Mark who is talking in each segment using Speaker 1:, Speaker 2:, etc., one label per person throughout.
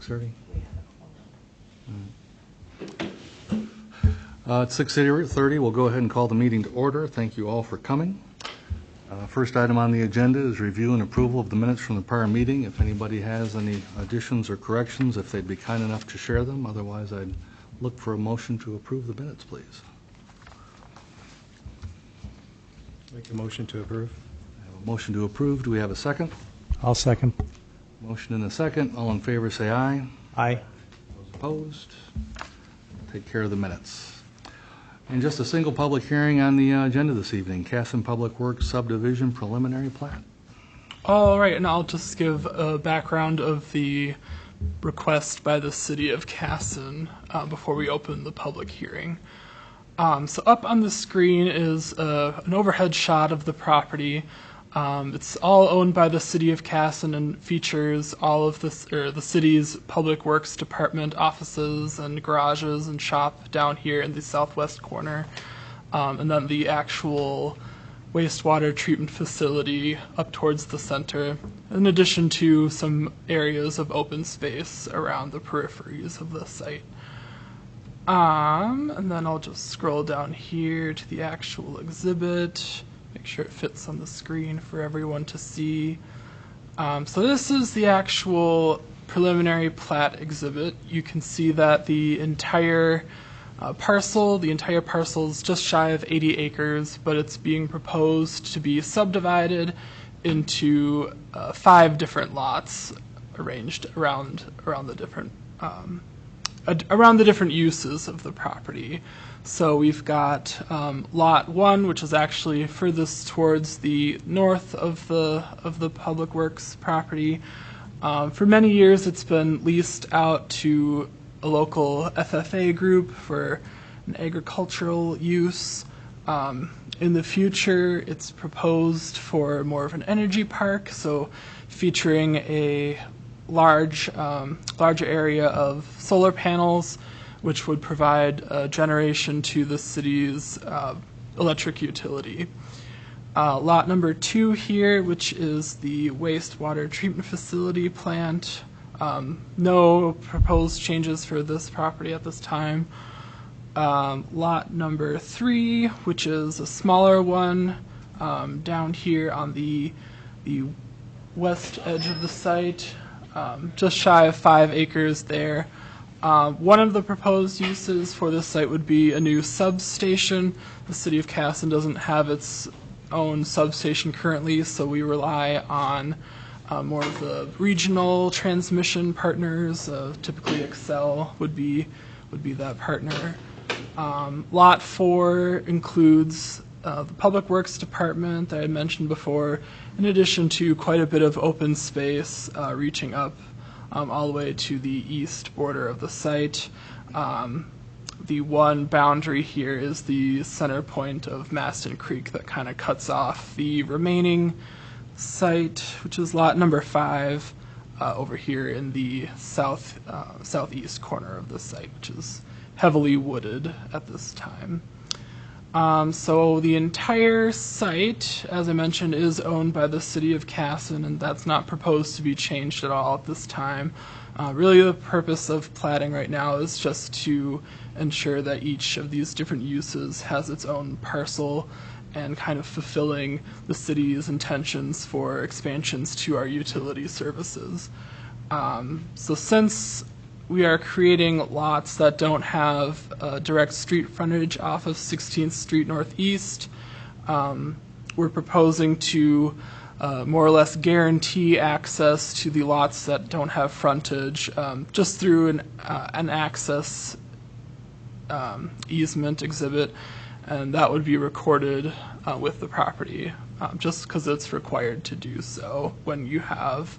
Speaker 1: 6:30? At 6:30, we'll go ahead and call the meeting to order. Thank you all for coming. First item on the agenda is review and approval of the minutes from the prior meeting. If anybody has any additions or corrections, if they'd be kind enough to share them. Otherwise, I'd look for a motion to approve the minutes, please.
Speaker 2: Make a motion to approve.
Speaker 1: I have a motion to approve. Do we have a second?
Speaker 3: I'll second.
Speaker 1: Motion and a second. All in favor, say aye.
Speaker 3: Aye.
Speaker 1: Those opposed? Take care of the minutes. And just a single public hearing on the agenda this evening, Casson Public Works Subdivision Preliminary Plat.
Speaker 4: All right, and I'll just give a background of the request by the city of Casson before we open the public hearing. So up on the screen is an overhead shot of the property. It's all owned by the city of Casson and features all of the city's public works department offices and garages and shop down here in the southwest corner. And then the actual wastewater treatment facility up towards the center, in addition to some areas of open space around the peripheries of the site. And then I'll just scroll down here to the actual exhibit. Make sure it fits on the screen for everyone to see. So this is the actual preliminary plat exhibit. You can see that the entire parcel is just shy of 80 acres, but it's being proposed to be subdivided into 5 different lots arranged around the different uses of the property. So we've got lot 1, which is actually furthest towards the north of the Public Works property. For many years, it's been leased out to a local FFA group for an agricultural use. In the future, it's proposed for more of an energy park, so featuring a larger area of solar panels, which would provide generation to the city's electric utility. Lot number 2 here, which is the wastewater treatment facility plant. No proposed changes for this property at this time. Lot number 3, which is a smaller one, down here on the west edge of the site, just shy of 5 acres there. One of the proposed uses for this site would be a new substation. The city of Casson doesn't have its own substation currently, so we rely on more of the regional transmission partners. Typically Xcel would be that partner. Lot 4 includes the Public Works Department that I had mentioned before, in addition to quite a bit of open space reaching up all the way to the east border of the site. The one boundary here is the center point of Maston Creek that kind of cuts off the remaining site, which is lot number 5 over here in the southeast corner of the site, which is heavily wooded at this time. So the entire site, as I mentioned, is owned by the city of Casson, and that's not proposed to be changed at all at this time. Really the purpose of platting right now is just to ensure that each of these different uses has its own parcel and kind of fulfilling the city's intentions for expansions to our utility services. So since we are creating lots that don't have direct street frontage off of 16th Street Northeast, we're proposing to more or less guarantee access to the lots that don't have frontage just through an access easement exhibit, and that would be recorded with the property just because it's required to do so when you have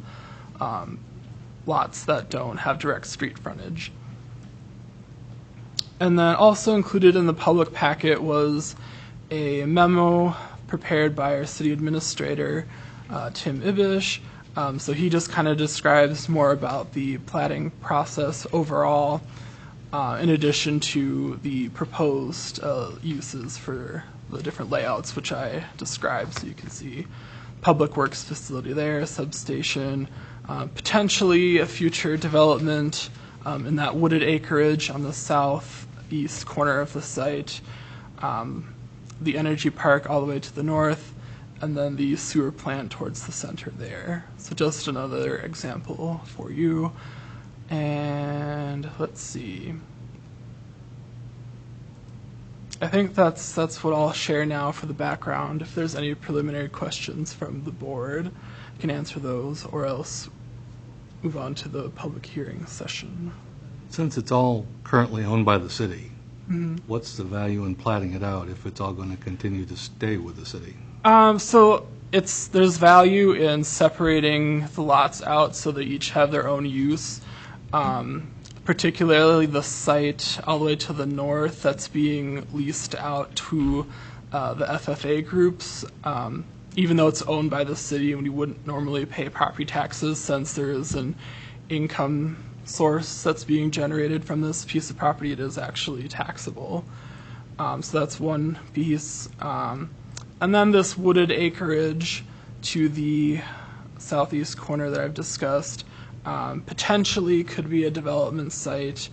Speaker 4: lots that don't have direct street frontage. And then also included in the public packet was a memo prepared by our city administrator, Tim Ibish. So he just kind of describes more about the platting process overall, in addition to the proposed uses for the different layouts, which I described. So you can see public works facility there, substation, potentially a future development in that wooded acreage on the southeast corner of the site, the energy park all the way to the north, and then the sewer plant towards the center there. So just another example for you. And let's see. I think that's what I'll share now for the background. If there's any preliminary questions from the board, I can answer those, or else move on to the public hearing session.
Speaker 1: Since it's all currently owned by the city, what's the value in platting it out if it's all going to continue to stay with the city?
Speaker 4: So there's value in separating the lots out so they each have their own use. Particularly the site all the way to the north that's being leased out to the FFA groups. Even though it's owned by the city and we wouldn't normally pay property taxes, since there is an income source that's being generated from this piece of property, it is actually taxable. So that's one piece. And then this wooded acreage to the southeast corner that I've discussed potentially could be a development site.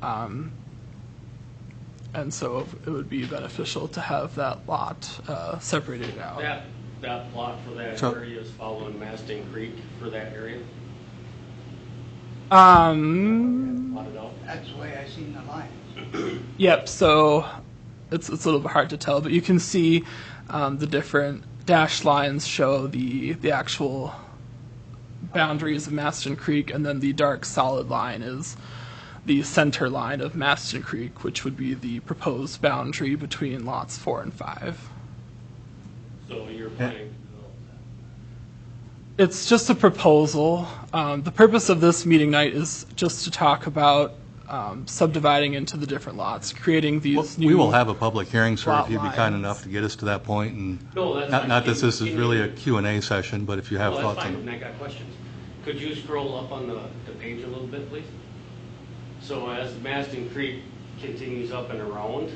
Speaker 4: And so it would be beneficial to have that lot separated out.
Speaker 3: That plot for that
Speaker 1: So-
Speaker 3: area is following Maston Creek for that area? Plotted out?
Speaker 5: That's the way I seen the lines.
Speaker 4: Yep, so it's a little bit hard to tell, but you can see the different dashed lines show the actual boundaries of Maston Creek, and then the dark solid line is the center line of Maston Creek, which would be the proposed boundary between lots 4 and 5.
Speaker 3: So you're planning to develop
Speaker 4: It's just a proposal. The purpose of this meeting night is just to talk about subdividing into the different lots, creating these new...
Speaker 1: We will have a public hearing, sir,
Speaker 4: lot
Speaker 1: if you'd be kind
Speaker 4: lines.
Speaker 1: enough to get us to that point. And
Speaker 3: No, that's
Speaker 1: not
Speaker 3: fine.
Speaker 1: that this is
Speaker 3: Can
Speaker 1: really
Speaker 3: you-
Speaker 1: a Q&A session, but if you have
Speaker 3: that?
Speaker 1: thoughts
Speaker 3: That's fine,
Speaker 1: on
Speaker 3: and I got questions. Could you scroll up on the page a little bit, please? So as Maston Creek continues up and around,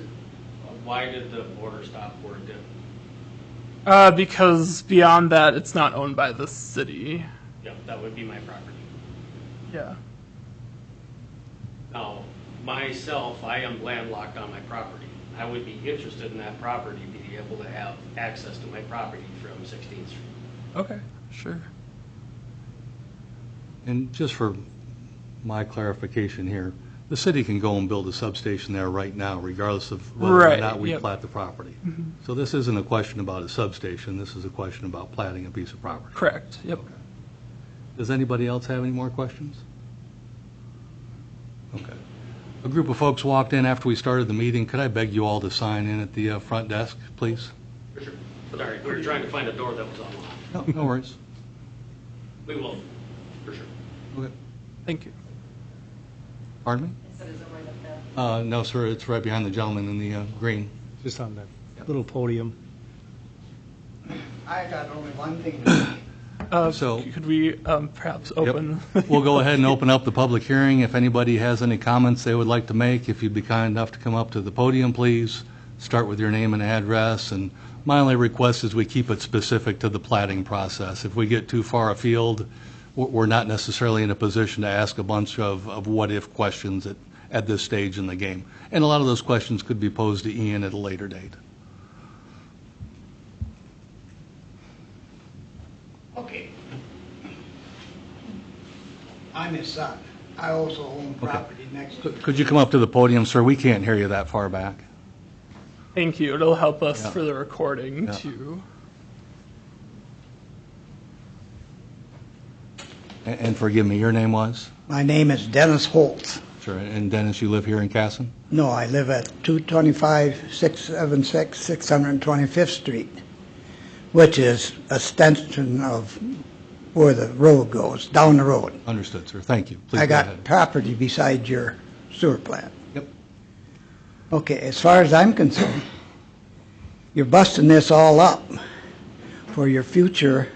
Speaker 3: why did the border stop where it did?
Speaker 4: Because beyond that, it's not owned by the city.
Speaker 3: Yeah, that would be my property.
Speaker 4: Yeah.
Speaker 3: Now, myself, I am landlocked on my property. I would be interested in that property, being able to have access to my property from 16th Street.
Speaker 4: Okay, sure.
Speaker 1: And just for my clarification here, the city can go and build a substation there right now, regardless of whether or
Speaker 4: Right,
Speaker 1: not we
Speaker 4: yep.
Speaker 1: plat the property. So this isn't a question about a substation, this is a question about platting a piece of property.
Speaker 4: Correct, yep.
Speaker 1: Does anybody else have any more questions? Okay. A group of folks walked in after we started the meeting. Could I beg you all to sign in at the front desk, please?
Speaker 3: For sure. Sorry, we were trying to find a door that was unlocked.
Speaker 1: No worries.
Speaker 3: We will, for sure.
Speaker 1: Okay.
Speaker 4: Thank you.
Speaker 1: Pardon me?
Speaker 6: So is it right up there?
Speaker 1: No, sir, it's right behind the gentleman in the green.
Speaker 2: Just on that little podium.
Speaker 5: I got only one thing to say.
Speaker 1: So-
Speaker 4: Could we perhaps
Speaker 1: Yep.
Speaker 4: open?
Speaker 1: We'll go ahead and open up the public hearing. If anybody has any comments they would like to make, if you'd be kind enough to come up to the podium, please. Start with your name and address, and my only request is we keep it specific to the platting process. If we get too far afield, we're not necessarily in a position to ask a bunch of what-if questions at this stage in the game. And a lot of those questions could be posed to Ian at a later date.
Speaker 5: Okay. I'm his son. I also own property next to it.
Speaker 1: Could you come up to the podium, sir? We can't hear you that far back.
Speaker 4: Thank you. It'll help us
Speaker 1: Yeah.
Speaker 4: for the recording
Speaker 1: Yeah.
Speaker 4: too.
Speaker 1: And forgive me, your name was?
Speaker 5: My name is Dennis Holt.
Speaker 1: Sure. And Dennis, you live here in Casson?
Speaker 5: No, I live at 225 676 625th Street, which is a extension of where the road goes, down the road.
Speaker 1: Understood, sir. Thank you. Please
Speaker 5: I
Speaker 1: go
Speaker 5: got
Speaker 1: ahead.
Speaker 5: property beside your sewer plant.
Speaker 1: Yep.
Speaker 5: Okay, as far as I'm concerned, you're busting this all up for your future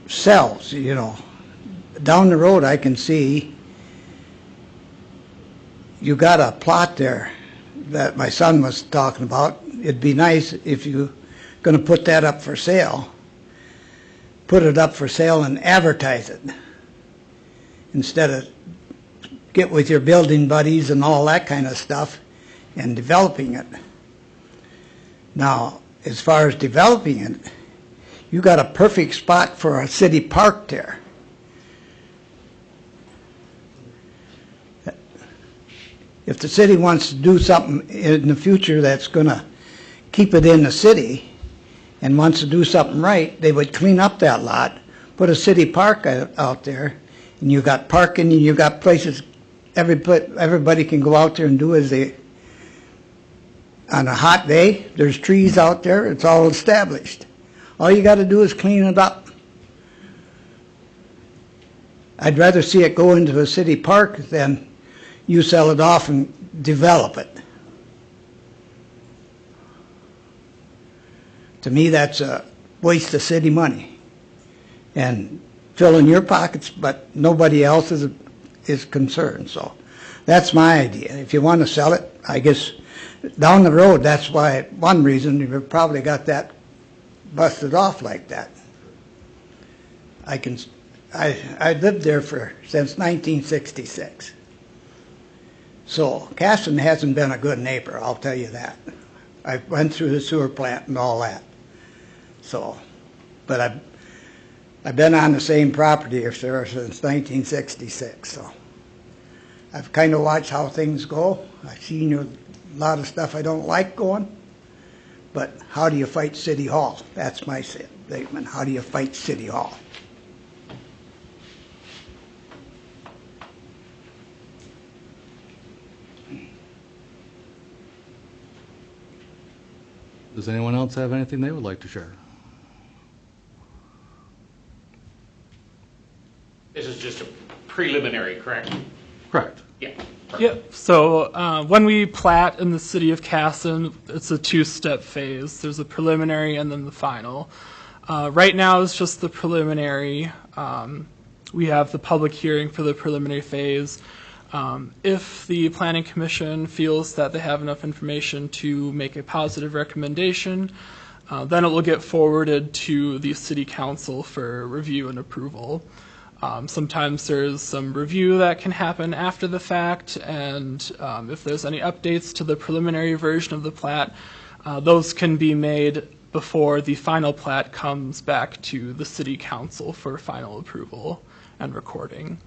Speaker 5: selves, you know. Down the road, I can see you got a plot there that my son was talking about. It'd be nice if you're going to put that up for sale, put it up for sale and advertise it instead of get with your building buddies and all that kind of stuff and developing it. Now, as far as developing it, you got a perfect spot for a city park there. If the city wants to do something in the future that's going to keep it in the city and wants to do something right, they would clean up that lot, put a city park out there, and you got parking and you got places, everybody can go out there and do as they, on a hot day, there's trees out there, it's all established. All you got to do is clean it up. I'd rather see it go into a city park than you sell it off and develop it. To me, that's a waste of city money and filling your pockets, but nobody else is concerned. So that's my idea. If you want to sell it, I guess down the road, that's why, one reason you've probably got that busted off like that. I lived there since 1966. So Casson hasn't been a good neighbor, I'll tell you that. I went through the sewer plant and all that. So, but I've been on the same property here since 1966. So I've kind of watched how things go. I've seen a lot of stuff I don't like going. But how do you fight City Hall? That's my statement. How do you fight City Hall?
Speaker 1: Does anyone else have anything they would like to share?
Speaker 7: This is just a preliminary, correct?
Speaker 1: Correct.
Speaker 7: Yeah.
Speaker 4: Yep. So when we plat in the city of Casson, it's a two-step phase. There's a preliminary and then the final. Right now it's just the preliminary. We have the public hearing for the preliminary phase. If the Planning Commission feels that they have enough information to make a positive recommendation, then it will get forwarded to the City Council for review and approval. Sometimes there's some review that can happen after the fact, and if there's any updates to the preliminary version of the plat, those can be made before the final plat comes back to the City Council for final approval and recording.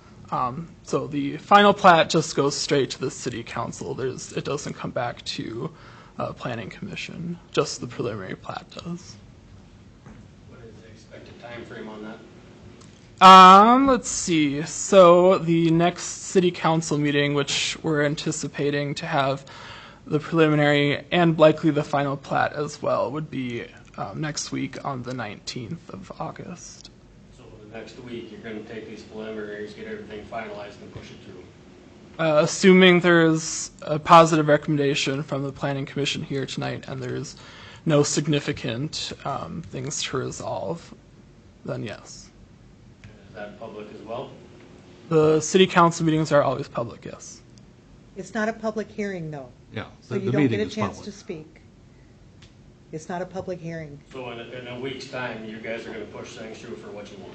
Speaker 4: So the final plat just goes straight to the City Council. It doesn't come back to Planning Commission. Just the preliminary plat does.
Speaker 3: What is the expected time frame on that?
Speaker 4: Let's see. So the next City Council meeting, which we're anticipating to have the preliminary and likely the final plat as well, would be next week on the 19th of August.
Speaker 3: So the next week, you're going to take these preliminaries, get everything finalized, and push it through.
Speaker 4: Assuming there's a positive recommendation from the Planning Commission here tonight and there's no significant things to resolve, then yes.
Speaker 3: Is that public as well?
Speaker 4: The City Council meetings are always public, yes.
Speaker 6: It's not a public hearing, though,
Speaker 1: Yeah,
Speaker 6: so
Speaker 1: the
Speaker 6: you don't
Speaker 1: meeting
Speaker 6: get a
Speaker 1: is
Speaker 6: chance
Speaker 1: public.
Speaker 6: to speak. It's not a public hearing.
Speaker 3: So in a week's time, you guys are going to push things through for what you want?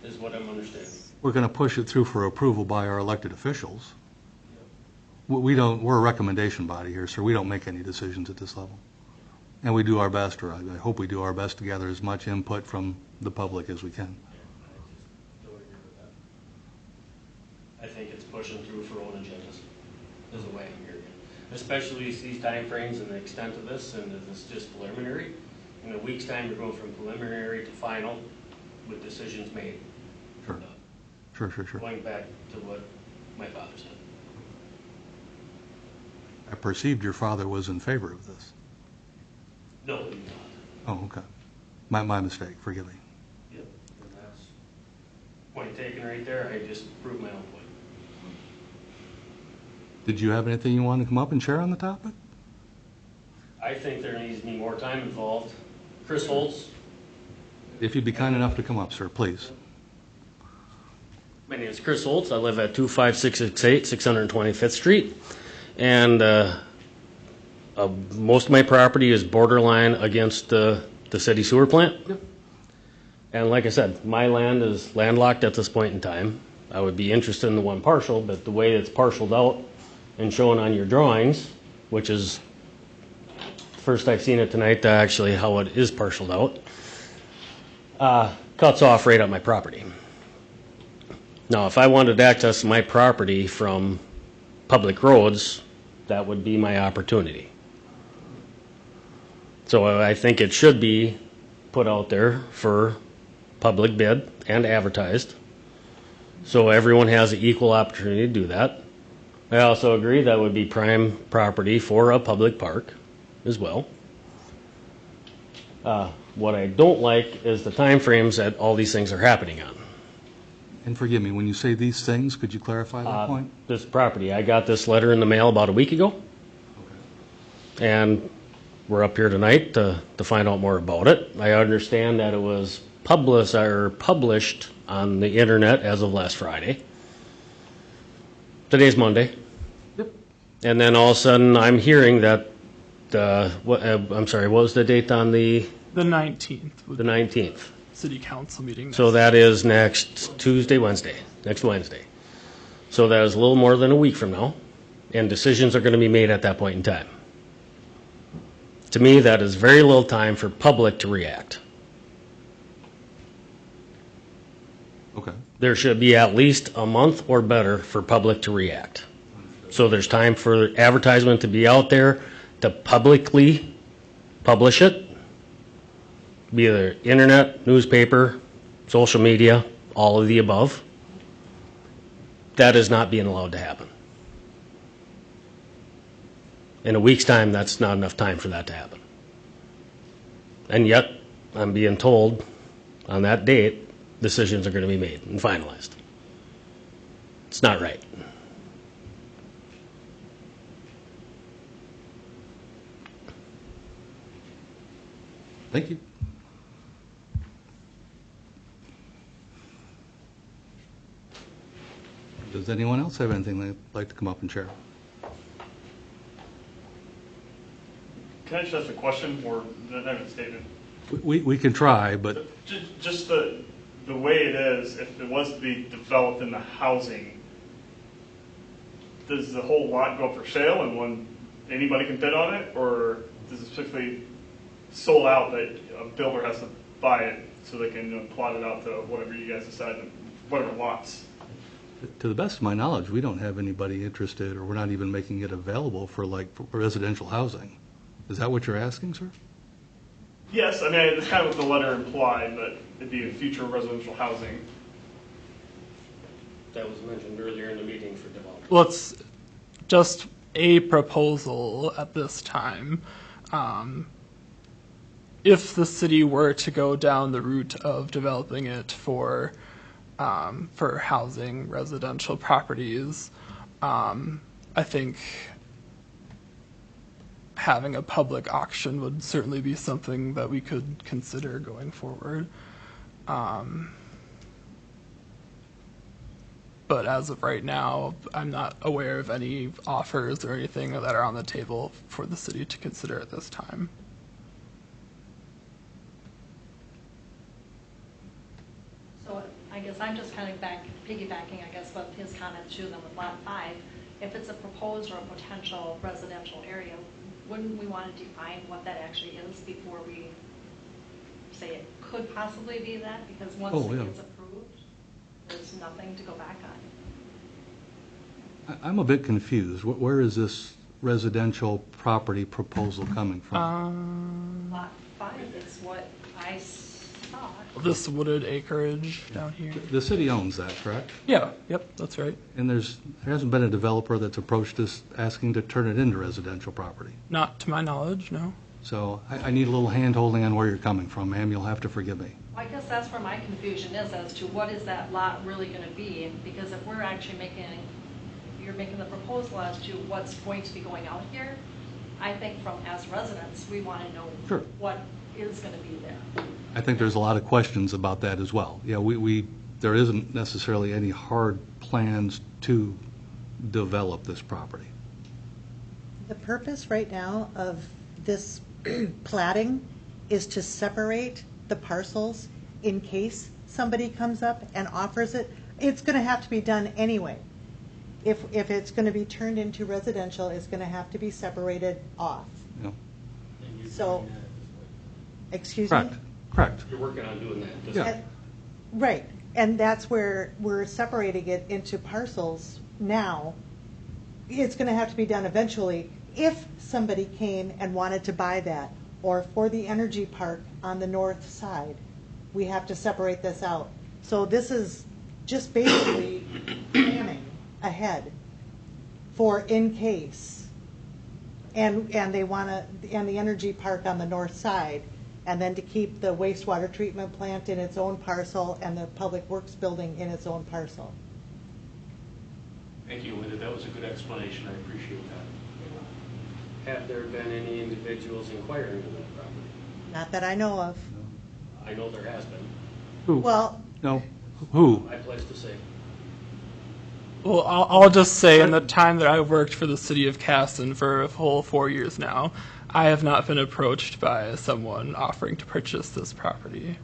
Speaker 3: Is what I'm understanding.
Speaker 1: We're going to push it through for approval by our elected officials. We're a recommendation body here, sir. We don't make any decisions at this level. And we do our best, or I hope we do our best to gather as much input from the public as we can.
Speaker 3: I just don't agree with that. I think it's pushing through for own agendas, is the way I'm hearing it. Especially these timeframes and the extent of this, and this is just preliminary. In a week's time, you're going from preliminary to final with decisions made.
Speaker 1: Sure. Sure.
Speaker 3: Going back to what my father said.
Speaker 1: I perceived your father was in favor of this.
Speaker 3: No, he's not.
Speaker 1: Oh, okay. My mistake, forgive me.
Speaker 3: Yep. And that's point taken right there. I just proved my own point.
Speaker 1: Did you have anything you wanted to come up and share on the topic?
Speaker 3: I think there needs to be more time involved. Chris Holtz.
Speaker 1: If you'd be kind enough to come up, sir, please.
Speaker 3: My name is Chris Holtz. I live at 25668 625th Street. And most of my property is borderline against the the city sewer plant. And like I said, my land is landlocked at this point in time. I would be interested in the one partial, but the way it's partialed out and shown on your drawings, which is first I've seen it tonight, actually how it is partialed out, cuts off right at my property. Now, if I wanted to access my property from public roads, that would be my opportunity. So I think it should be put out there for public bid and advertised, so everyone has an equal opportunity to do that. I also agree that would be prime property for a public park as well. What I don't like is the timeframes that all these things are happening on.
Speaker 1: And forgive me, when you say these things, could you clarify that point?
Speaker 3: This property, I got this letter in the mail about a week ago, and we're up here tonight to find out more about it. I understand that it was published on the internet as of last Friday. Today's Monday.
Speaker 1: Yep.
Speaker 3: And then all of a sudden, I'm hearing that, I'm sorry, what was the date on the
Speaker 4: The 19th would be
Speaker 3: 19th?
Speaker 4: city council meeting.
Speaker 3: So that is next next Wednesday. So that is a little more than a week from now, and decisions are going to be made at that point in time. To me, that is very little time for public to react.
Speaker 1: Okay.
Speaker 3: There should be at least a month or better for public to react. So there's time for advertisement to be out there to publicly publish it, be either internet, newspaper, social media, all of the above. That is not being allowed to happen. In a week's time, that's not enough time for that to happen. And yet, I'm being told on that date, decisions are going to be made and finalized. It's not right.
Speaker 1: Thank you. Does anyone else have anything they'd like to come up and share?
Speaker 8: Can I just ask a question or not even a statement?
Speaker 1: We can try, but
Speaker 8: Just the way it is, if it was to be developed into housing, does the whole lot go up for sale and when anybody can bid on it? Or does it specifically sold out that a builder has to buy it so they can plot it out to whatever you guys decide, whatever lots?
Speaker 1: to the best of my knowledge, we don't have anybody interested, or we're not even making it available for for residential housing. Is that what you're asking, sir?
Speaker 8: Yes, I mean, it's kind of what the letter implied, but it'd be in future residential housing.
Speaker 3: That was mentioned earlier in the meeting for development.
Speaker 4: Well, it's just a proposal at this time. If the city were to go down the route of developing it for housing, residential properties, I think having a public auction would certainly be something that we could consider going forward. But as of right now, I'm not aware of any offers or anything that are on the table for the city to consider at this time.
Speaker 9: So I guess I'm just kind of piggybacking, I guess, what his comments to them with Lot 5. If it's a proposed or a potential residential area, wouldn't we want to define what that actually is before we say it could possibly be that? Because once it gets approved, there's nothing to go back on.
Speaker 1: I'm a bit confused. Where is this residential property proposal coming from?
Speaker 9: Lot 5 is what I saw.
Speaker 4: This wooded acreage down here.
Speaker 1: The city owns that, correct?
Speaker 4: Yeah, yep, that's right.
Speaker 1: And there hasn't been a developer that's approached us asking to turn it into residential property.
Speaker 4: Not to my knowledge, no.
Speaker 1: So I need a little hand-holding on where you're coming from, ma'am. You'll have to forgive me.
Speaker 9: I guess that's where my confusion is as to what is that lot really going to be? Because if we're actually you're making the proposal as to what's going to be going out here, I think as residents, we want to know
Speaker 1: Sure.
Speaker 9: what is going to be there.
Speaker 1: I think there's a lot of questions about that as well. Yeah, there isn't necessarily any hard plans to develop this property.
Speaker 6: The purpose right now of this platting is to separate the parcels in case somebody comes up and offers it. It's going to have to be done anyway. If it's going to be turned into residential, it's going to have to be separated off.
Speaker 1: Yeah.
Speaker 6: So, excuse me?
Speaker 1: Correct, correct.
Speaker 3: You're working on doing that. Just-
Speaker 1: Yeah.
Speaker 6: Right, and that's where we're separating it into parcels now. It's going to have to be done eventually if somebody came and wanted to buy that, or for the energy park on the north side. We have to separate this out. So this is just basically planning ahead for in case. And they want to, and the energy park on the north side, and then to keep the wastewater treatment plant in its own parcel and the public works building in its own parcel.
Speaker 7: Thank you, Linda. That was a good explanation. I appreciate that.
Speaker 3: Have there been any individuals inquiring of that property?
Speaker 6: Not that I know of.
Speaker 3: I know there has been.
Speaker 1: Who?
Speaker 6: Well,
Speaker 1: No, who?
Speaker 3: I pledge to say.
Speaker 4: Well, I'll just say, in the time that I worked for the city of Casson for a whole 4 years now, I have not been approached by someone offering to purchase this property.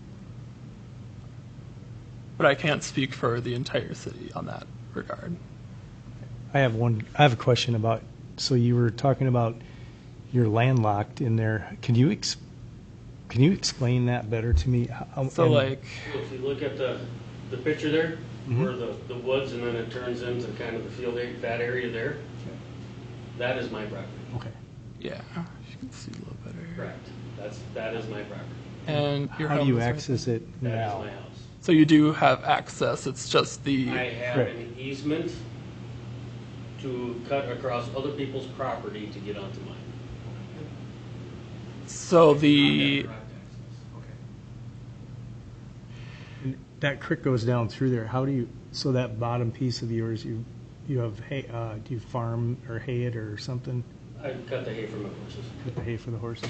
Speaker 4: But I can't speak for the entire city on that regard.
Speaker 2: I have a question about, so you were talking about you're landlocked in there. Can you explain that better to me?
Speaker 4: So
Speaker 2: And-
Speaker 4: like,
Speaker 3: If you look at the picture there, where the woods and then it turns into kind of the field, that area there, that is my property.
Speaker 2: Okay.
Speaker 4: yeah, you can see a little better.
Speaker 3: Correct. That is my property.
Speaker 4: And your
Speaker 2: How do
Speaker 4: home
Speaker 2: you
Speaker 4: is right
Speaker 2: access it
Speaker 3: That is
Speaker 2: now?
Speaker 3: my house.
Speaker 4: So you do have access, it's just the,
Speaker 3: I have
Speaker 2: Correct.
Speaker 3: an easement to cut across other people's property to get onto mine.
Speaker 4: so
Speaker 3: I have
Speaker 4: the,
Speaker 3: direct access.
Speaker 2: And that creek goes down through there. How do you, so that bottom piece of yours, you have hay, do you farm or hay it or something?
Speaker 3: I cut the hay from my horses.
Speaker 2: Put the hay for the horses?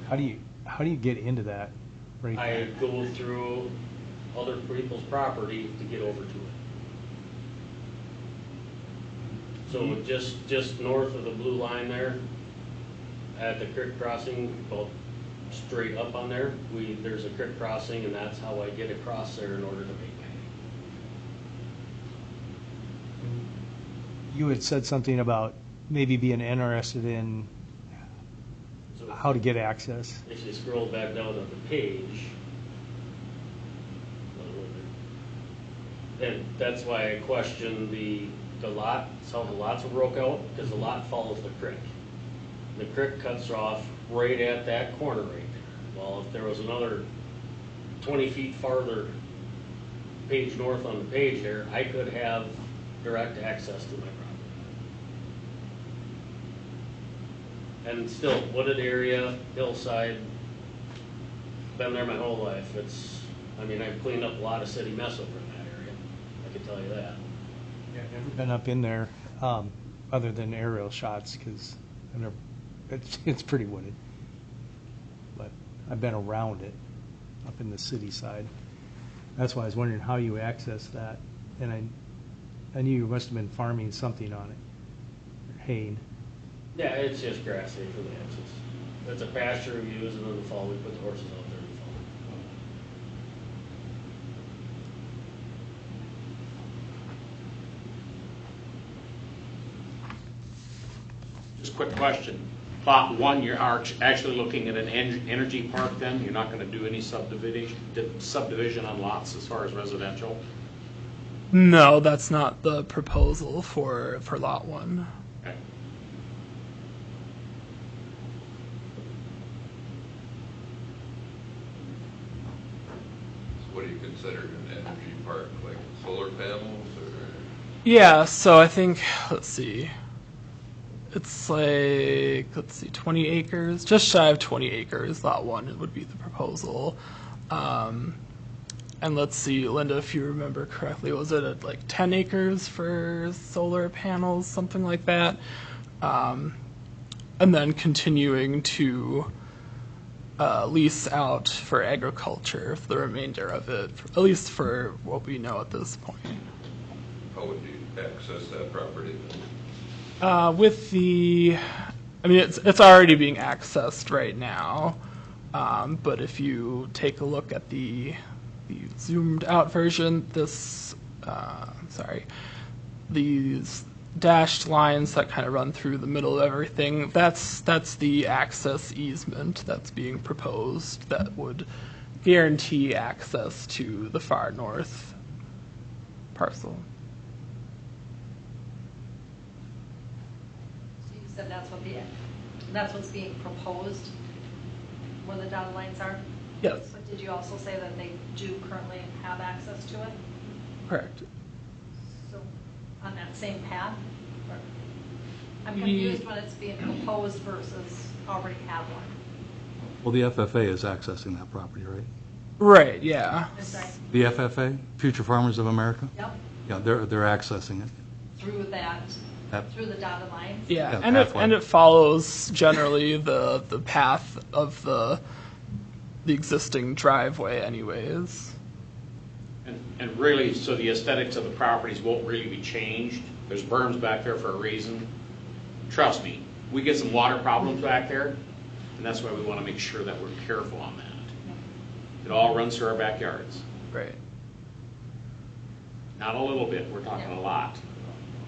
Speaker 2: How do you get into that? Right
Speaker 3: I
Speaker 2: there?
Speaker 3: go through other people's property to get over to it. So just north of the blue line there, at the creek crossing, about straight up on there, there's a creek crossing, and that's how I get across there in order to make my hay.
Speaker 2: You had said something about maybe being interested in
Speaker 3: So
Speaker 2: how to get access.
Speaker 3: if you scroll back down to the page, and that's why I question the lot, how the lots were broke out, because the lot follows the creek. The creek cuts off right at that corner right there. Well, if there was another 20 feet farther page north on the page here, I could have direct access to my property. And still, wooded area, hillside, been there my whole life. I've cleaned up a lot of city mess over in that area, I can tell you that.
Speaker 2: Yeah, I've never been up in there, other than aerial shots, because it's pretty wooded. But I've been around it, up in the city side. That's why I was wondering how you access that. And I knew you must have been farming something on it, or haying.
Speaker 3: Yeah, it's just grass hay for the access. It's a pasture we use, and in the fall, we put the horses out there in the fall.
Speaker 7: Just a quick question. Lot 1, you're actually looking at an energy park then? You're not going to do any subdivision on lots as far as residential?
Speaker 4: no, that's not the proposal for lot 1.
Speaker 7: Okay.
Speaker 10: What do you consider an energy park, like solar panels or?
Speaker 4: Yeah, so I think, let's see, it's 20 acres, just shy of 20 acres, lot 1 would be the proposal. And let's see, Linda, if you remember correctly, was it at like 10 acres for solar panels, something like that? And then continuing to lease out for agriculture for the remainder of it, at least for what we know at this point.
Speaker 10: How would you access that property?
Speaker 4: With the, I mean, it's already being accessed right now But if you take a look at the zoomed out version, these dashed lines that kind of run through the middle of everything, that's the access easement that's being proposed that would guarantee access to the far north parcel.
Speaker 9: So you said that's what's being proposed, where the dotted lines are?
Speaker 4: Yes,
Speaker 9: But did you also say that they do currently have access to it?
Speaker 4: correct.
Speaker 9: So, on that same path? Or- I'm
Speaker 4: Ye-
Speaker 9: confused when it's being proposed versus already have one.
Speaker 1: Well, the FFA is accessing that property, right?
Speaker 4: Right, yeah.
Speaker 9: I'm sorry,
Speaker 1: The FFA, Future Farmers of America?
Speaker 9: yep,
Speaker 1: Yeah, they're accessing it.
Speaker 9: through that,
Speaker 1: That-
Speaker 9: through the dotted lines?
Speaker 4: Yeah,
Speaker 1: Yeah,
Speaker 4: and it
Speaker 1: pathway.
Speaker 4: and it follows generally the path of the existing driveway, anyways.
Speaker 7: And really, so the aesthetics of the properties won't really be changed. There's berms back there for a reason. Trust me, we get some water problems back there, and that's why we want to make sure that we're careful on that. It all runs through our backyards.
Speaker 4: Right.
Speaker 7: Not a little bit, we're talking a lot.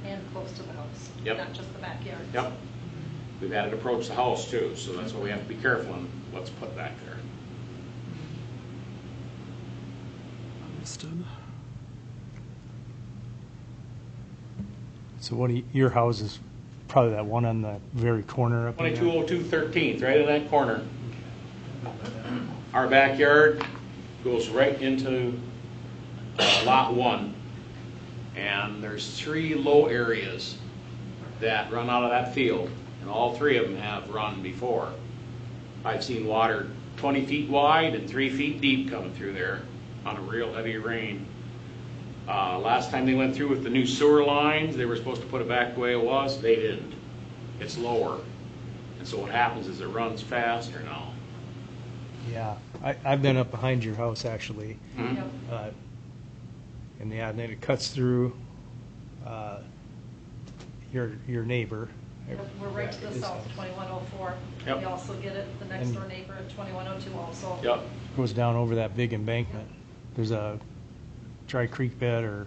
Speaker 9: And close to the house?
Speaker 7: Yep.
Speaker 9: Not just the backyard?
Speaker 7: Yep. We've had it approach the house too, so that's why we have to be careful on what's put back there.
Speaker 4: Understood.
Speaker 2: So your house is probably that one on the very corner up in there?
Speaker 7: 2202 13th, right in that corner. Our backyard goes right into Lot 1, and there's 3 low areas that run out of that field, and all 3 of them have run before. I've seen water 20 feet wide and 3 feet deep coming through there on a real heavy rain. Last time they went through with the new sewer lines, they were supposed to put it back the way it was, they didn't. It's lower. And so what happens is it runs faster now.
Speaker 2: Yeah, I've been up behind your house, actually.
Speaker 9: Yep.
Speaker 2: And yeah, and then it cuts through your neighbor.
Speaker 9: We're right to the south, 2104.
Speaker 7: Yep.
Speaker 9: We also get it, the next door neighbor at 2102 also.
Speaker 7: Yep.
Speaker 2: Goes down over that big embankment. There's a dry creek bed or,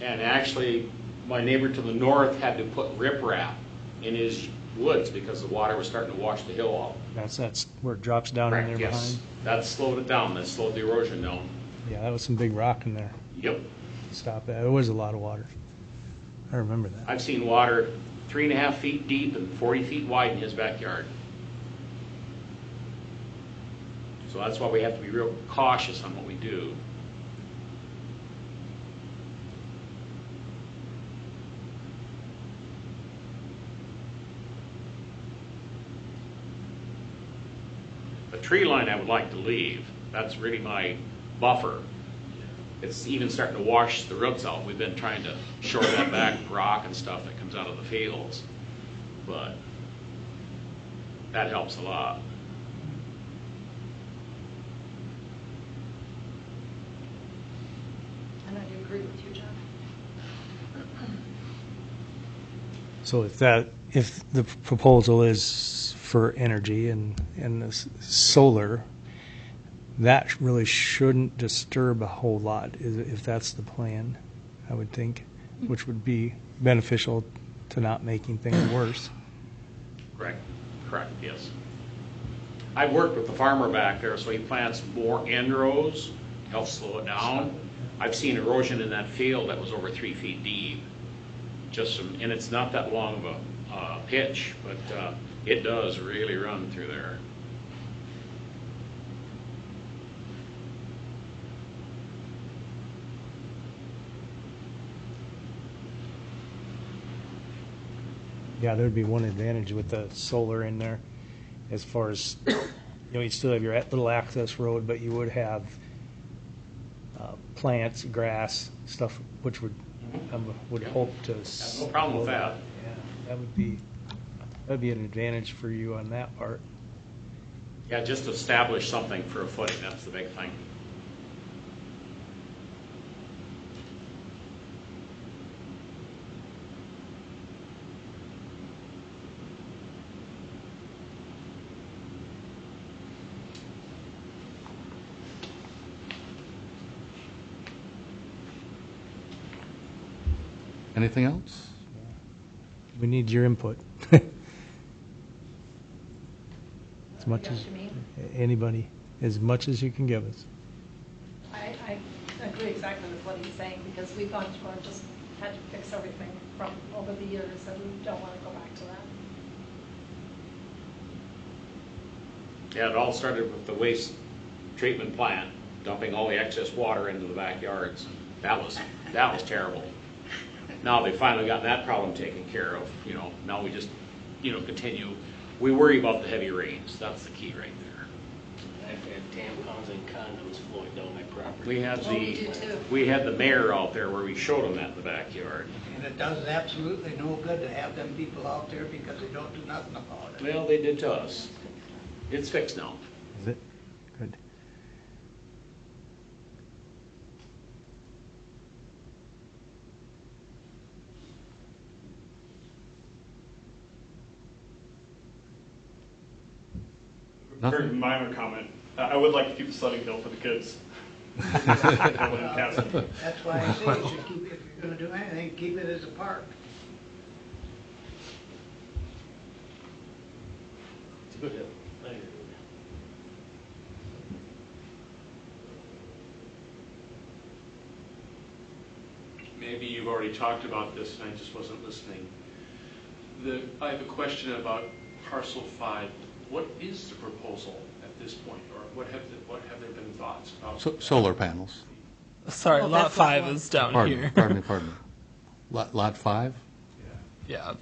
Speaker 7: And actually, my neighbor to the north had to put riprap in his woods because the water was starting to wash the hill off.
Speaker 2: that's where it drops down in there
Speaker 7: Yes,
Speaker 2: behind.
Speaker 7: that slowed it down, that slowed the erosion down.
Speaker 2: Yeah, that was some big rock in there.
Speaker 7: Yep.
Speaker 2: Stop that. It was a lot of water. I remember that.
Speaker 7: I've seen water 3.5 feet deep and 40 feet wide in his backyard. So that's why we have to be real cautious on what we do. The tree line I would like to leave. That's really my buffer. It's even starting to wash the roots out. We've been trying to shore that back with rock and stuff that comes out of the fields. But that helps a lot.
Speaker 9: And I do agree with you, John.
Speaker 2: So if the proposal is for energy and the solar, that really shouldn't disturb a whole lot, if that's the plan, I would think, which would be beneficial to not making things worse.
Speaker 7: Correct, yes. I've worked with the farmer back there, so he plants more end rows, helps slow it down. I've seen erosion in that field that was over 3 feet deep. And it's not that long of a pitch, but it does really run through there.
Speaker 2: Yeah, there'd be one advantage with the solar in there, as far as, you'd still have your little access road, but you would have plants, grass, stuff, which would hope to.
Speaker 7: Have no problem with that.
Speaker 2: Yeah, that'd be an advantage for you on that part.
Speaker 7: Yeah, just establish something for a footing, that's the big thing.
Speaker 1: Anything else?
Speaker 2: We need your input. As much
Speaker 9: Yes,
Speaker 2: as,
Speaker 9: you mean?
Speaker 2: anybody, as much as you can give us.
Speaker 9: I agree exactly with what he's saying, because we've gone through and just had to fix everything from over the years, and we don't want to go back to that.
Speaker 7: Yeah, it all started with the waste treatment plant, dumping all the excess water into the backyards. That was terrible. Now they finally got that problem taken care of, now we just, continue. We worry about the heavy rains, that's the key right there.
Speaker 3: I've had tampons and condoms flowing down my property.
Speaker 7: We had
Speaker 9: Oh, we do too.
Speaker 7: we had the mayor out there where we showed him that in the backyard.
Speaker 5: And it does absolutely no good to have them people out there because they don't do nothing about it.
Speaker 7: Well, they did to us. It's fixed now.
Speaker 2: Is it? Good.
Speaker 8: Very
Speaker 1: Nothing?
Speaker 8: minor comment. I would like to keep the sledding hill for the kids. That's
Speaker 5: That's why I say you should keep, if you're gonna do anything, keep it as a park.
Speaker 3: It's a good hill. I agree with
Speaker 11: Maybe you've already talked about this and I just wasn't listening. I have a question about parcel 5. What is the proposal at this point, or what have there been thoughts about?
Speaker 1: Solar panels.
Speaker 4: Sorry,
Speaker 6: Oh,
Speaker 4: lot
Speaker 6: that's lot
Speaker 4: 5
Speaker 6: one.
Speaker 4: is down
Speaker 1: Pardon
Speaker 4: here.
Speaker 1: Pardon me. Lot 5?
Speaker 4: Yeah.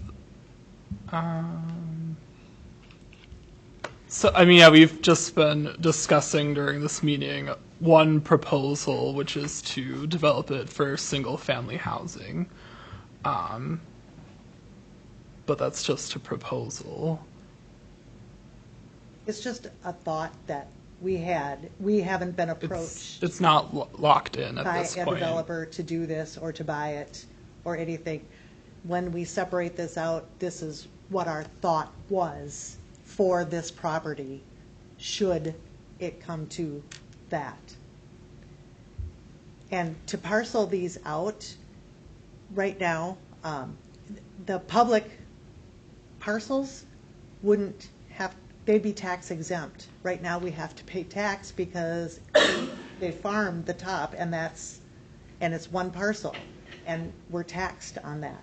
Speaker 4: So, I mean, yeah, we've just been discussing during this meeting one proposal, which is to develop it for single-family housing. But that's just a proposal.
Speaker 6: It's just a thought that we had. We haven't been approached
Speaker 4: It's not locked in at
Speaker 6: by
Speaker 4: this
Speaker 6: a
Speaker 4: point.
Speaker 6: developer to do this or to buy it or anything. When we separate this out, this is what our thought was for this property, should it come to that. And to parcel these out, right now, the public parcels wouldn't have, they'd be tax exempt. Right now, we have to pay tax because they farm the top, and it's one parcel, and we're taxed on that.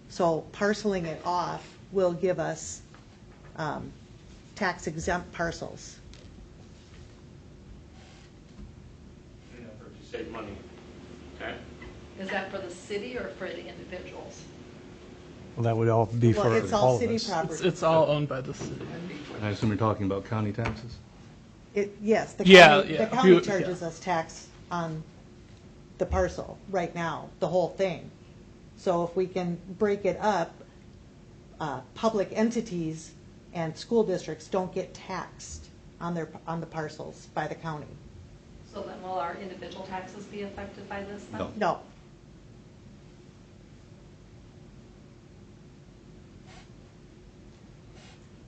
Speaker 6: So parceling it off will give us tax exempt parcels.
Speaker 7: In an effort to save money. Okay?
Speaker 9: Is that for the city or for the individuals?
Speaker 2: Well, that would all be
Speaker 6: Well,
Speaker 2: for
Speaker 6: it's all
Speaker 2: all of
Speaker 6: city
Speaker 2: us.
Speaker 6: property.
Speaker 4: It's all owned by the city.
Speaker 1: I assume you're talking about county taxes?
Speaker 6: Yes, the
Speaker 4: Yeah,
Speaker 6: county,
Speaker 4: yeah.
Speaker 6: the county
Speaker 4: We-
Speaker 6: charges us tax on the parcel right now, the whole thing. So if we can break it up, public entities and school districts don't get taxed on the parcels by the county.
Speaker 9: So then will our individual taxes be affected by this then?
Speaker 1: No.
Speaker 6: No,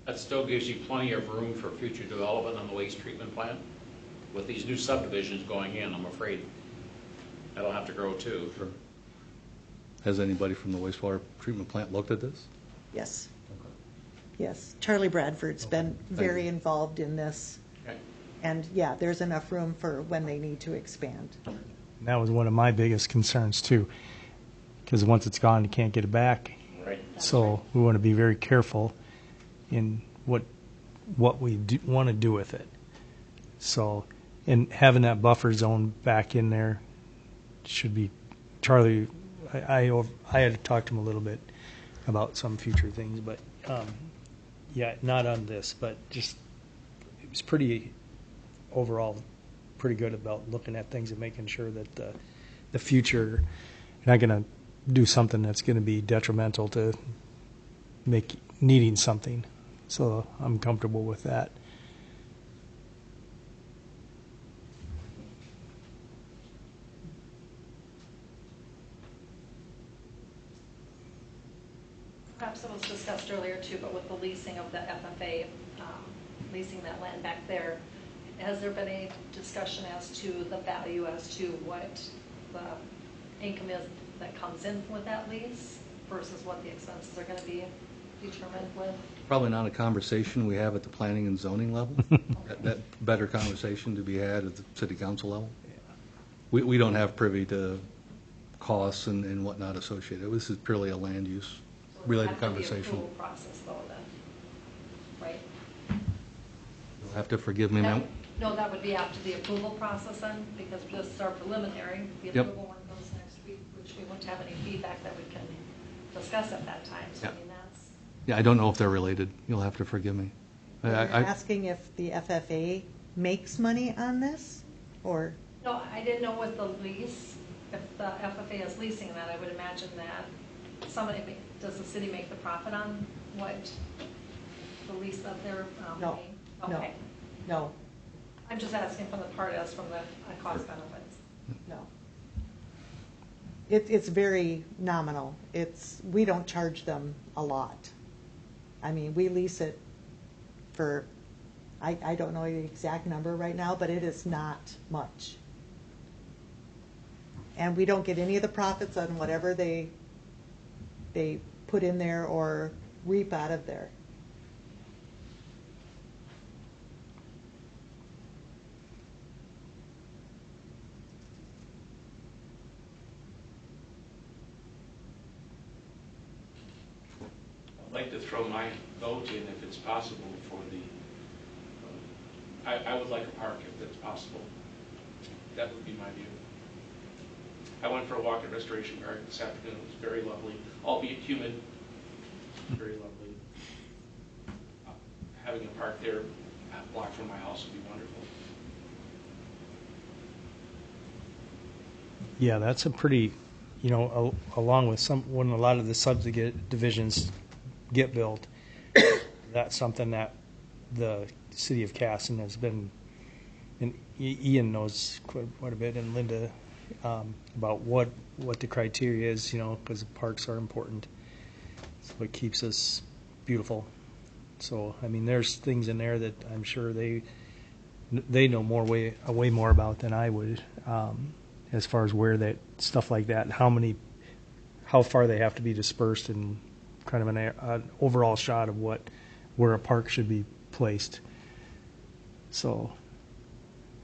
Speaker 7: That still gives you plenty of room for future development on the waste treatment plant. With these new subdivisions going in, I'm afraid that'll have to grow too.
Speaker 1: Sure. Has anybody from the wastewater treatment plant looked at this?
Speaker 6: yes. Yes, Charlie Bradford's been very
Speaker 1: you.
Speaker 6: involved in this.
Speaker 7: Okay.
Speaker 6: And yeah, there's enough room for when they need to expand.
Speaker 2: And that was one of my biggest concerns too, because once it's gone, you can't get it back.
Speaker 7: Right.
Speaker 2: So we want to be very careful in what we want to do with it. So, and having that buffer zone back in there should be, Charlie, I had to talk to him a little bit about some future things, but yeah, not on this, but just, it was pretty, overall, pretty good about looking at things and making sure that the future, you're not going to do something that's going to be detrimental to needing something. So I'm comfortable with that.
Speaker 9: Perhaps it was discussed earlier too, but with the leasing of the FFA, leasing that land back there, has there been any discussion as to the value as to what the income is that comes in with that lease versus what the expenses are going to be determined with?
Speaker 1: Probably not a conversation we have at the planning and zoning level. That better conversation to be had at the city council level. We don't have privy to costs and whatnot associated. This is purely a land use
Speaker 9: So
Speaker 1: related
Speaker 9: it's not gonna be
Speaker 1: conversation.
Speaker 9: approval process though then, right?
Speaker 1: You'll have to forgive me, ma'am.
Speaker 9: No, that would be after the approval process then, because this is our preliminary. The
Speaker 1: Yep.
Speaker 9: approval one goes next week, which we won't have any feedback that we can discuss at that time. So I
Speaker 1: Yeah.
Speaker 9: mean, that's,
Speaker 1: Yeah, I don't know if they're related. You'll have to forgive me.
Speaker 6: You're
Speaker 1: I-
Speaker 6: asking if the FFA makes money on this, or?
Speaker 9: no, I didn't know with the lease, if the FFA is leasing that, I would imagine that does the city make the profit on what the lease that they're
Speaker 6: No,
Speaker 9: paying?
Speaker 6: no.
Speaker 9: Okay.
Speaker 6: No,
Speaker 9: I'm just asking from the part as from the cost benefits.
Speaker 6: no. It's very nominal. We don't charge them a lot. I mean, we lease it for, I don't know the exact number right now, but it is not much. And we don't get any of the profits on whatever they put in there or reap out of there.
Speaker 11: I'd like to throw my vote in if it's possible for the, I would like a park if that's possible. That would be my view. I went for a walk at Restoration Park this afternoon. It was very lovely, albeit humid. Very lovely. Having a park there a block from my house would be wonderful.
Speaker 2: Yeah, that's a pretty, along with when a lot of the subdivisions get built, that's something that the city of Casson has been, and Ian knows quite a bit, and Linda, about what the criteria is, because the parks are important. So it keeps us beautiful. So, I mean, there's things in there that I'm sure they know way more about than I would, as far as where that stuff like that, how far they have to be dispersed, and kind of an overall shot of where a park should be placed. So,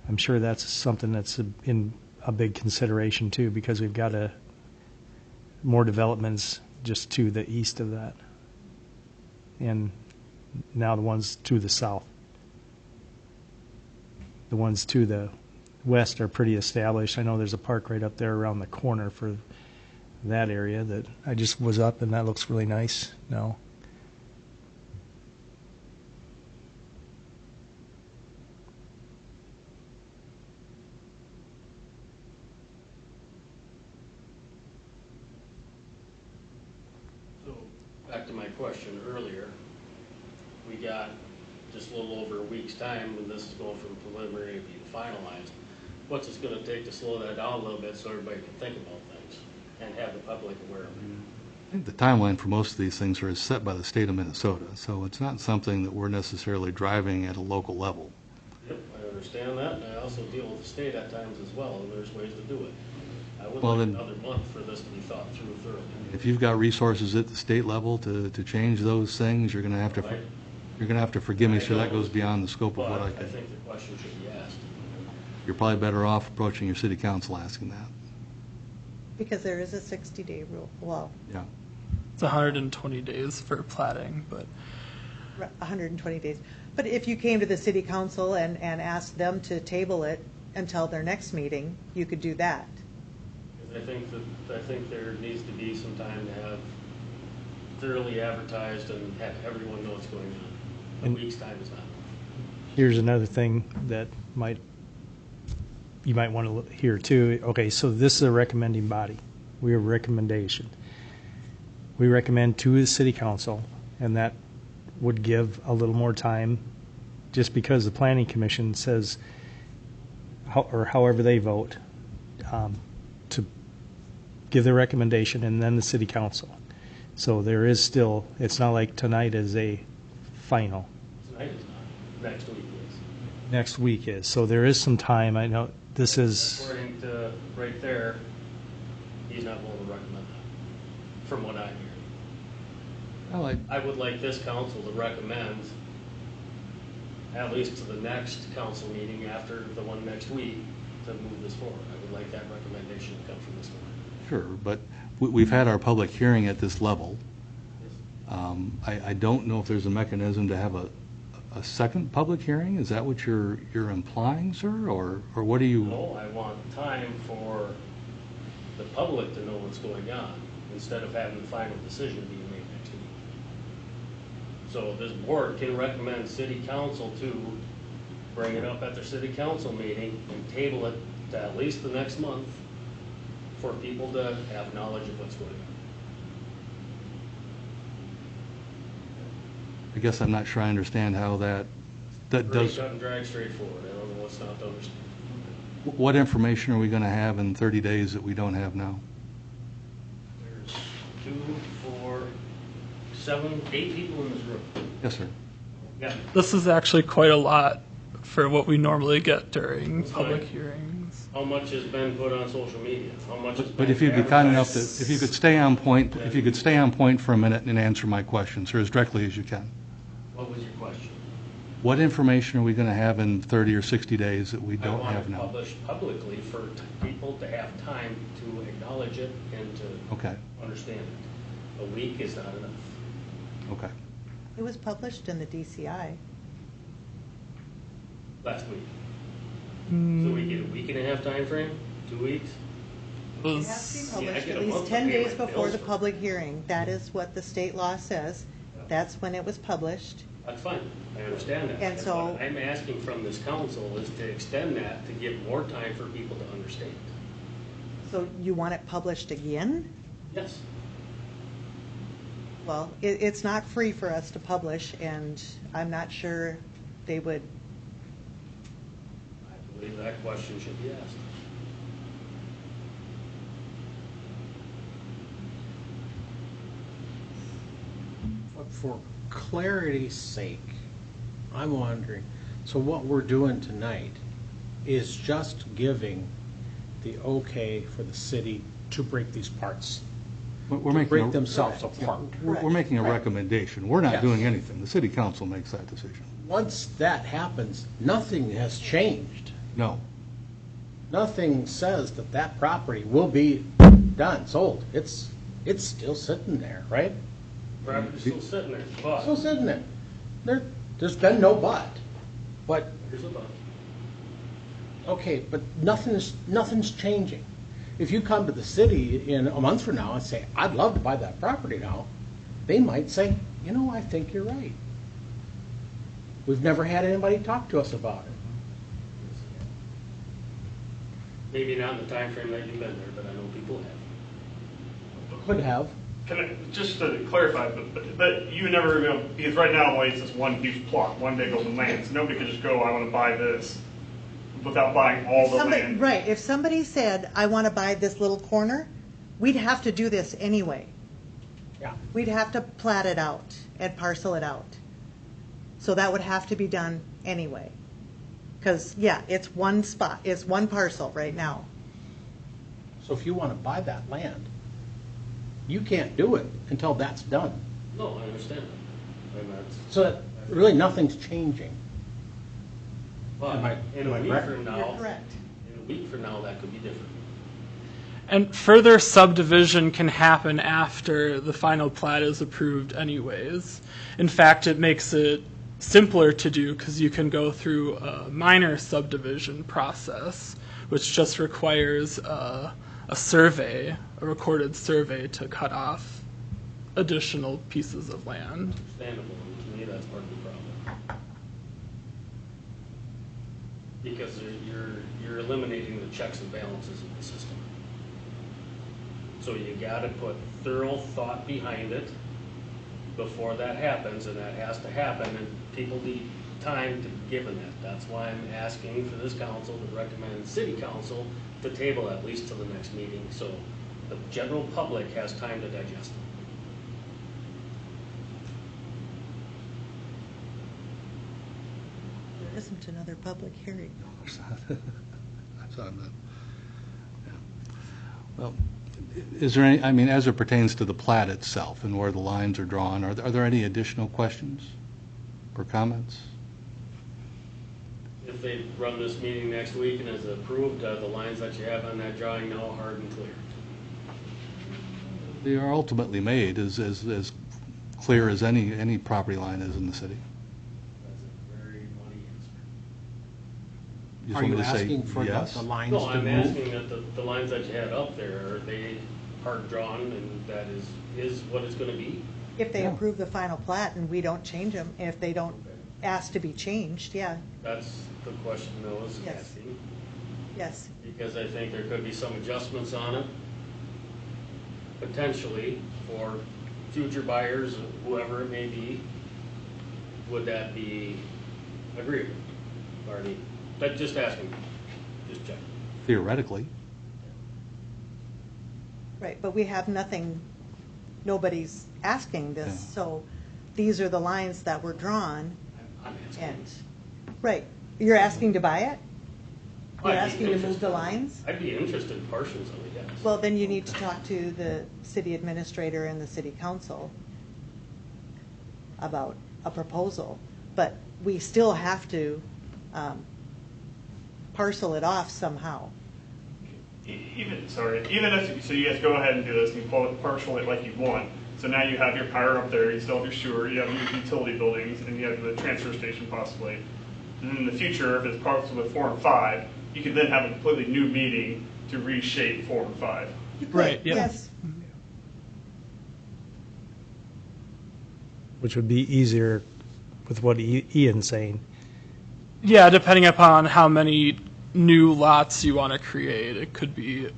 Speaker 2: I'm sure that's something that's in a big consideration too, because we've got more developments just to the east of that, and now the ones to the south. The ones to the west are pretty established. I know there's a park right up there around the corner for that area that I just was up, and that looks really nice now.
Speaker 3: So, back to my question earlier, we got just a little over a week's time when this is going from preliminary to being finalized. What's it gonna take to slow that down a little bit so everybody can think about things and have the public aware of it?
Speaker 1: I think the timeline for most of these things is set by the state of Minnesota, so it's not something that we're necessarily driving at a local level.
Speaker 3: Yep, I understand that, and I also deal with the state at times as well, and there's ways to do it. I would
Speaker 1: Well,
Speaker 3: like
Speaker 1: then-
Speaker 3: another month for this to be thought through thoroughly.
Speaker 1: If you've got resources at the state level to change those things, you're gonna have to forgive me, so that goes beyond the scope of
Speaker 3: But
Speaker 1: what I
Speaker 3: I
Speaker 1: can.
Speaker 3: think the question should be asked.
Speaker 1: You're probably better off approaching your city council asking that.
Speaker 6: Because there is a 60-day rule, well,
Speaker 1: Yeah.
Speaker 4: It's 120 days for plating, but
Speaker 6: 120 days. But if you came to the city council and asked them to table it until their next meeting, you could do that.
Speaker 3: Because I think there needs to be some time to have thoroughly advertised and have everyone know what's going on. A
Speaker 2: And-
Speaker 3: week's time is not.
Speaker 2: Here's another thing that you might want to hear too. Okay, so this is a recommending body. We have a recommendation. We recommend to the city council, and that would give a little more time, just because the planning commission says, or however they vote, to give their recommendation, and then the city council. So there is still, it's not like tonight is a final.
Speaker 3: Tonight is not. Next week is.
Speaker 2: Next week is. So there is some time. I know this is,
Speaker 3: According to right there, he's not willing to recommend that, from what I hear.
Speaker 1: Well,
Speaker 3: I would like this council to recommend, at least to the next council meeting after the one next week, to move this forward. I would like that recommendation to come from this board.
Speaker 1: sure, but we've had our public hearing at this level. I don't know if there's a mechanism to have a second public hearing? Is that what you're implying, sir? Or what do you?
Speaker 3: No, I want time for the public to know what's going on, instead of having the final decision being made next week. So this board can recommend city council to bring it up at their city council meeting and table it to at least the next month for people to have knowledge of what's going on.
Speaker 1: I guess I'm not sure I understand how that
Speaker 3: Pretty
Speaker 1: does.
Speaker 3: cut and drag straightforward. I don't know what's not to understand.
Speaker 1: What information are we going to have in 30 days that we don't have now?
Speaker 3: There's 2, 4, 7, 8 people in this room.
Speaker 1: Yes, sir.
Speaker 3: Yeah.
Speaker 4: This is actually quite a lot for what we normally get during
Speaker 3: That's
Speaker 4: public
Speaker 3: fine.
Speaker 4: hearings.
Speaker 3: How much has been put on social media? How much has
Speaker 1: But
Speaker 3: been
Speaker 1: if you'd be kind enough to,
Speaker 3: advertised?
Speaker 1: if you could stay on point, if you could stay on point for a minute and answer my question, sir, as directly as you can.
Speaker 3: What was your question?
Speaker 1: What information are we going to have in 30 or 60 days that we don't
Speaker 3: I want
Speaker 1: have
Speaker 3: it
Speaker 1: now?
Speaker 3: published publicly for people to have time to acknowledge it and to
Speaker 1: Okay,
Speaker 3: understand it. A week is not enough.
Speaker 1: okay.
Speaker 6: It was published in the DCI.
Speaker 3: Last week. So we get a week and a half time frame? 2 weeks?
Speaker 4: It
Speaker 6: It has to be
Speaker 4: was,
Speaker 3: Yeah, I
Speaker 6: published
Speaker 3: get
Speaker 6: at
Speaker 3: a
Speaker 6: least
Speaker 3: month
Speaker 6: 10
Speaker 3: to pay
Speaker 6: days
Speaker 3: my
Speaker 6: before
Speaker 3: bills
Speaker 6: the
Speaker 3: for-
Speaker 6: public hearing. That is what the state law says. That's when it was published.
Speaker 3: That's fine. I understand that.
Speaker 6: And so-
Speaker 3: What I'm asking from this council is to extend that to give more time for people to understand.
Speaker 6: So you want it published again?
Speaker 3: Yes.
Speaker 6: Well, it's not free for us to publish, and I'm not sure they would.
Speaker 3: I believe that question should be asked.
Speaker 12: But for clarity's sake, I'm wondering, so what we're doing tonight is just giving the okay for the city to break these parts,
Speaker 1: We're
Speaker 12: to
Speaker 1: making
Speaker 12: break
Speaker 1: a-
Speaker 12: themselves apart.
Speaker 1: We're making a recommendation. We're not
Speaker 12: Yes.
Speaker 1: doing anything. The city council makes that decision.
Speaker 12: Once that happens, nothing has changed.
Speaker 1: No.
Speaker 12: Nothing says that that property will be done, sold. It's still sitting there, right?
Speaker 3: Property's still sitting there, but
Speaker 12: Still sitting there. There's been no but. But,
Speaker 3: here's a but.
Speaker 12: okay, but nothing's changing. If you come to the city in a month from now and say, I'd love to buy that property now, they might say, you know, I think you're right. We've never had anybody talk to us about it.
Speaker 3: Maybe not in the time frame that you've been there, but I know people have.
Speaker 12: Could have.
Speaker 8: Can I, just to clarify, but you never, because right now, like, it's just one huge plot, one big open land, so nobody could just go, I want to buy this, without buying all the
Speaker 6: Somebody,
Speaker 8: land.
Speaker 6: right, if somebody said, I want to buy this little corner, we'd have to do this anyway.
Speaker 12: Yeah.
Speaker 6: We'd have to plat it out and parcel it out. So that would have to be done anyway. Because, yeah, it's one spot, it's one parcel right now.
Speaker 12: So if you want to buy that land, you can't do it until that's done.
Speaker 3: No, I understand that. And that's,
Speaker 12: So that really nothing's changing.
Speaker 3: but
Speaker 12: Am I-
Speaker 3: in a
Speaker 12: am I
Speaker 3: week
Speaker 12: correct?
Speaker 3: from now,
Speaker 6: You're correct.
Speaker 3: in a week from now, that could be different.
Speaker 4: and further subdivision can happen after the final plat is approved anyways. In fact, it makes it simpler to do because you can go through a minor subdivision process, which just requires a survey, a recorded survey to cut off additional pieces of land.
Speaker 3: Understandable, and to me, that's part of the problem. Because you're eliminating the checks and balances of the system. So you gotta put thorough thought behind it before that happens, and that has to happen, and people need time to be given that. That's why I'm asking for this council to recommend city council to table at least to the next meeting, so the general public has time to digest it.
Speaker 6: There isn't another public hearing.
Speaker 1: That's not- I'm not. Yeah. Well, Is there any, I mean, as it pertains to the plat itself and where the lines are drawn, are there any additional questions or comments?
Speaker 3: If they run this meeting next week and is approved, the lines that you have on that drawing now hard and clear.
Speaker 1: They are ultimately made as clear as any property line is in the city.
Speaker 3: That's a very money answer.
Speaker 1: just
Speaker 12: Are
Speaker 1: want
Speaker 12: you
Speaker 1: me to say
Speaker 12: asking for
Speaker 1: yes?
Speaker 12: the lines
Speaker 3: No,
Speaker 12: to
Speaker 3: I'm
Speaker 12: move?
Speaker 3: asking that the lines that you had up there, are they hard drawn and that is what it's gonna be?
Speaker 6: If they approve the final plat and we don't change them, and if they don't ask to be changed, yeah,
Speaker 3: That's the question I was
Speaker 6: Yes.
Speaker 3: asking,
Speaker 6: yes.
Speaker 3: because I think there could be some adjustments on it, potentially, for future buyers, whoever it may be. Would that be agreeable? Arnie, but just asking, just check.
Speaker 1: Theoretically.
Speaker 6: Right, but we have nothing, nobody's asking this,
Speaker 1: Yeah.
Speaker 6: so these are the lines that were drawn,
Speaker 3: I'm asking.
Speaker 6: and, right, you're asking to buy it? You're
Speaker 3: I'd be
Speaker 6: asking to move
Speaker 3: interested.
Speaker 6: the lines?
Speaker 3: I'd be interested in portions of it, yes.
Speaker 6: Well, then you need to talk to the city administrator and the city council about a proposal, but we still have to parcel it off somehow.
Speaker 8: Even if, so you guys go ahead and do this, and you partial it like you want. So now you have your power up there, you still have your sewer, you have your utility buildings, and you have the transfer station possibly. And then in the future, if it's parceled with 4 and 5, you could then have a completely new meeting to reshape 4 and 5.
Speaker 6: You could,
Speaker 4: Right, yeah.
Speaker 6: Yes,
Speaker 2: Which would be easier with what Ian's saying.
Speaker 4: Yeah, depending upon how many new lots you want to create, it could be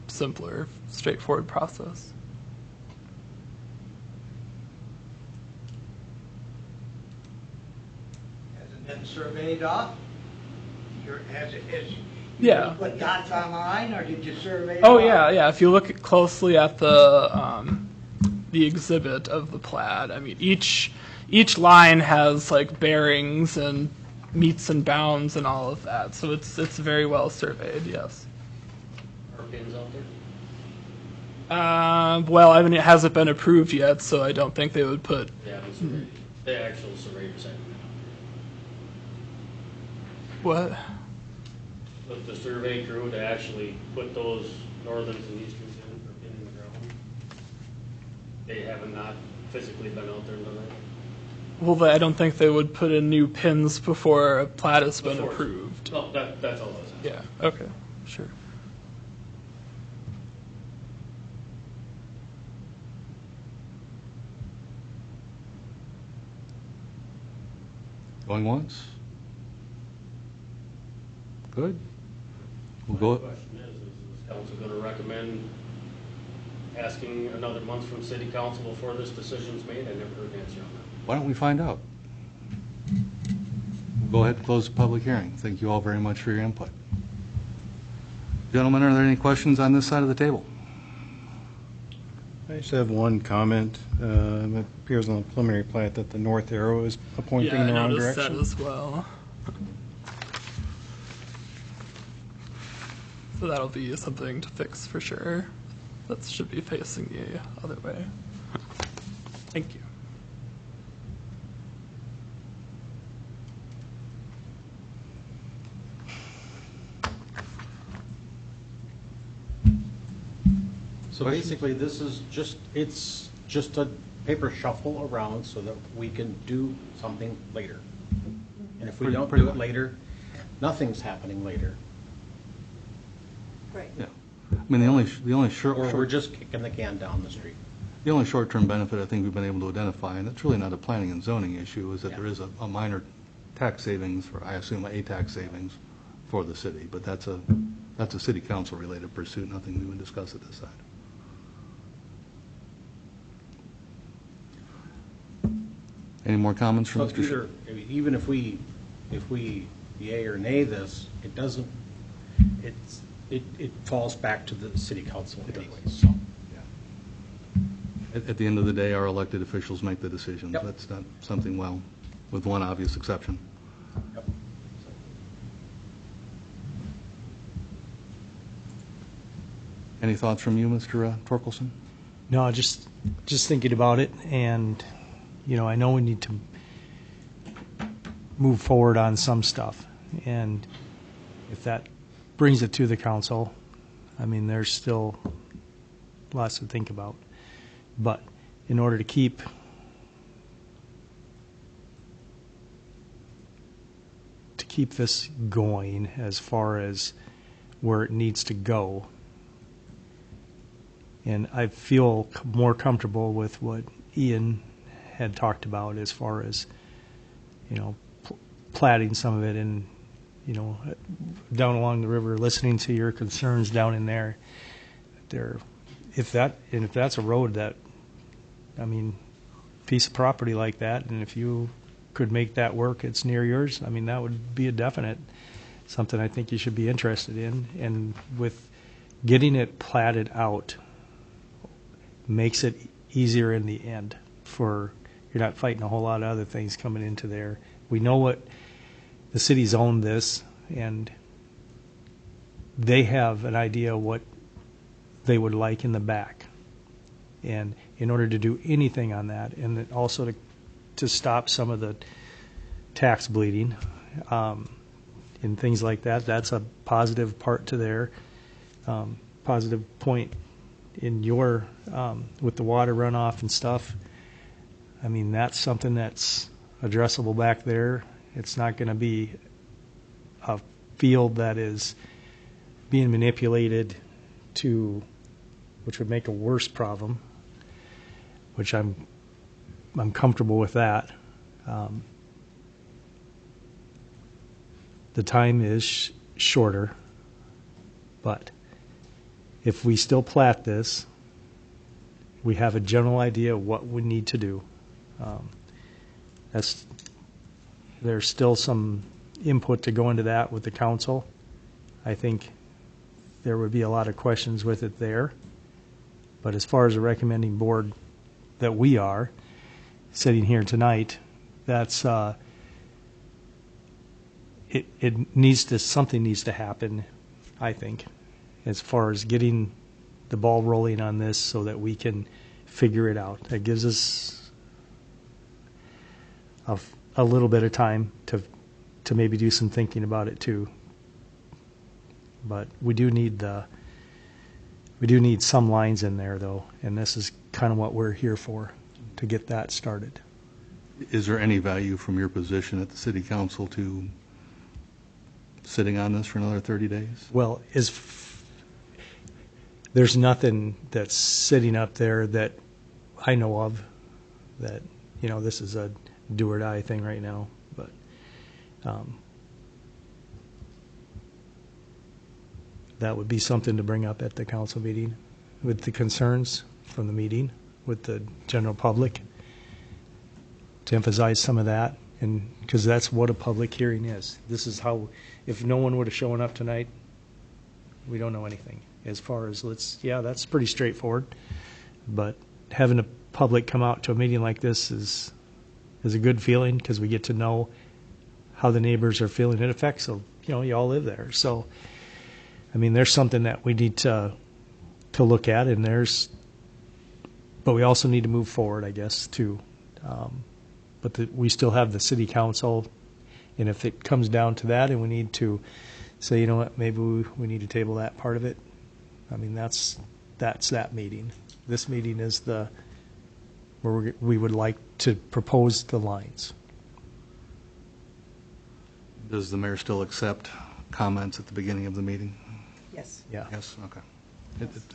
Speaker 4: simpler, straightforward process.
Speaker 5: Has it been surveyed off? Has
Speaker 4: Yeah.
Speaker 5: put dots on the line, or did you survey it
Speaker 4: Oh
Speaker 5: off?
Speaker 4: yeah. If you look closely at the exhibit of the plat, I mean each line has like bearings and meets and bounds and all of that. So it's very well surveyed. Yes.
Speaker 3: Are pins out there?
Speaker 4: Well, I mean it hasn't been approved yet, so I don't think they would put.
Speaker 3: They haven't surveyed, the actual surveyors haven't.
Speaker 4: What?
Speaker 3: With the survey crew to actually put those northerns and easterns in the ground. They have not physically been out there and done that.
Speaker 4: Well, I don't think they would put in new pins before a plat has been
Speaker 3: Before-
Speaker 4: approved.
Speaker 3: No, that's all I was asking.
Speaker 4: Yeah. Okay. Sure.
Speaker 1: Going once? Good. We'll
Speaker 3: My
Speaker 1: go,
Speaker 3: question is council going to recommend asking another month from city council before this decision's made? I never heard an answer on that.
Speaker 1: why don't we find out? We'll go ahead and close the public hearing. Thank you all very much for your input. Gentlemen, are there any questions on this side of the table?
Speaker 13: I just have one comment. It appears on the preliminary plat that the north arrow is pointing
Speaker 4: Yeah,
Speaker 13: in the
Speaker 4: I
Speaker 13: wrong
Speaker 4: noticed
Speaker 13: direction.
Speaker 4: that as well. So that'll be something to fix for sure. That should be facing the other way. Thank you.
Speaker 12: So basically, this is it's just a paper shuffle around so that we can do something later. And if we don't
Speaker 1: Pretty
Speaker 12: do it
Speaker 1: much.
Speaker 12: later, nothing's happening later.
Speaker 6: right.
Speaker 1: Yeah. I mean, the only
Speaker 12: Or we're
Speaker 1: short,
Speaker 12: just kicking the can down the street.
Speaker 1: the only short-term benefit I think we've been able to identify, and it's really not a planning and zoning issue, is that
Speaker 12: Yeah.
Speaker 1: there is a minor tax savings, or I assume a tax savings for the city, but that's a city council-related pursuit, nothing we would discuss at this side. Any more comments from
Speaker 12: So
Speaker 1: Mr. Scher?
Speaker 12: even if we yay or nay this, it doesn't, it falls back to the city council anyway, so.
Speaker 1: At the end of the day, our elected officials make the decisions.
Speaker 12: Yep.
Speaker 1: That's not something, well, with one obvious exception.
Speaker 12: Yep.
Speaker 1: Any thoughts from you, Mr. Torkelson?
Speaker 2: No, just thinking about it, and, I know we need to move forward on some stuff, and if that brings it to the council, I mean, there's still lots to think about. But in order to keep this going as far as where it needs to go, and I feel more comfortable with what Ian had talked about as far as, platting some of it and, down along the river, listening to your concerns down in there. If that's a road that, piece of property like that, and if you could make that work, it's near yours, that would be a definite, something I think you should be interested in. And with getting it platted out, makes it easier in the end for, you're not fighting a whole lot of other things coming into there. We know what, the city's owned this, and they have an idea what they would like in the back. And in order to do anything on that, and then also to stop some of the tax bleeding, and things like that, that's a positive part to their, positive point in your, with the water runoff and stuff. That's something that's addressable back there. It's not going to be a field that is being manipulated to, which would make a worse problem, which I'm comfortable with that. The time is shorter, but if we still plat this, we have a general idea of what we need to do. There's still some input to go into that with the council. I think there would be a lot of questions with it there. But as far as a recommending board that we are sitting here tonight, that's something needs to happen, I think, as far as getting the ball rolling on this so that we can figure it out. That gives us a little bit of time to maybe do some thinking about it too. But we do need some lines in there though, and this is kind of what we're here for, to get that started.
Speaker 1: Is there any value from your position at the city council to sitting on this for another 30 days?
Speaker 2: Well, there's nothing that's sitting up there that I know of that, this is a do or die thing right now, but that would be something to bring up at the council meeting with the concerns from the meeting with the general public, to emphasize some of that, and because that's what a public hearing is. This is how, if no one would have shown up tonight, we don't know anything. As far as that's pretty straightforward, but having the public come out to a meeting like this is a good feeling, because we get to know how the neighbors are feeling. It affects, you all live there. So, there's something that we need to look at, but we also need to move forward, I guess, too. But we still have the city council, and if it comes down to that and we need to say, you know what, maybe we need to table that part of it, that's that meeting. This meeting is where we would like to propose the lines.
Speaker 1: Does the mayor still accept comments at the beginning of the meeting?
Speaker 6: Yes.
Speaker 2: Yeah.
Speaker 1: Yes, okay.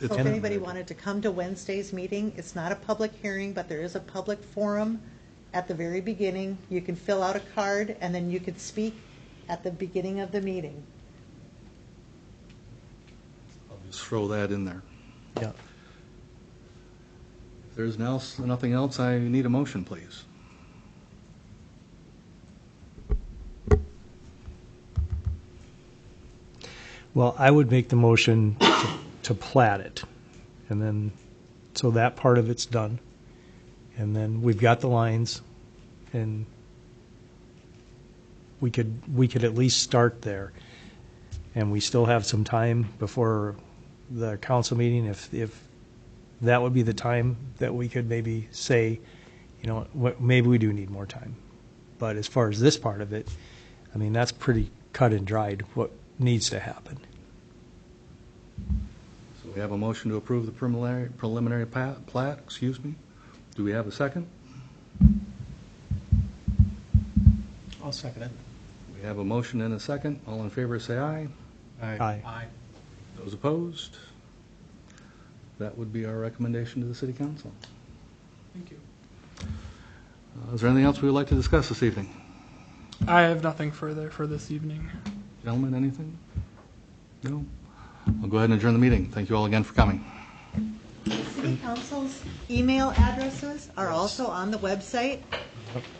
Speaker 6: So if anybody wanted to come to Wednesday's meeting, it's not a public hearing, but there is a public forum at the very beginning. You can fill out a card, and then you could speak at the beginning of the meeting.
Speaker 1: I'll just throw that in there.
Speaker 2: Yeah.
Speaker 1: If there's nothing else, I need a motion, please.
Speaker 2: Well, I would make the motion to plat it, and then, so that part of it's done. And then we've got the lines, and we could at least start there. And we still have some time before the council meeting, if that would be the time that we could maybe say, maybe we do need more time. But as far as this part of it, I mean, that's pretty cut and dried, what needs to happen.
Speaker 1: So we have a motion to approve the preliminary plat, excuse me. Do we have a second?
Speaker 12: I'll second it.
Speaker 1: We have a motion and a second. All in favor, say aye.
Speaker 2: Aye.
Speaker 12: Aye.
Speaker 1: Those opposed? That would be our recommendation to the city council.
Speaker 4: Thank you.
Speaker 1: Is there anything else we would like to discuss this evening?
Speaker 4: I have nothing further for this evening.
Speaker 1: Gentlemen, anything? No? I'll go ahead and adjourn the meeting. Thank you all again for coming.
Speaker 6: City council's email addresses are also on the website.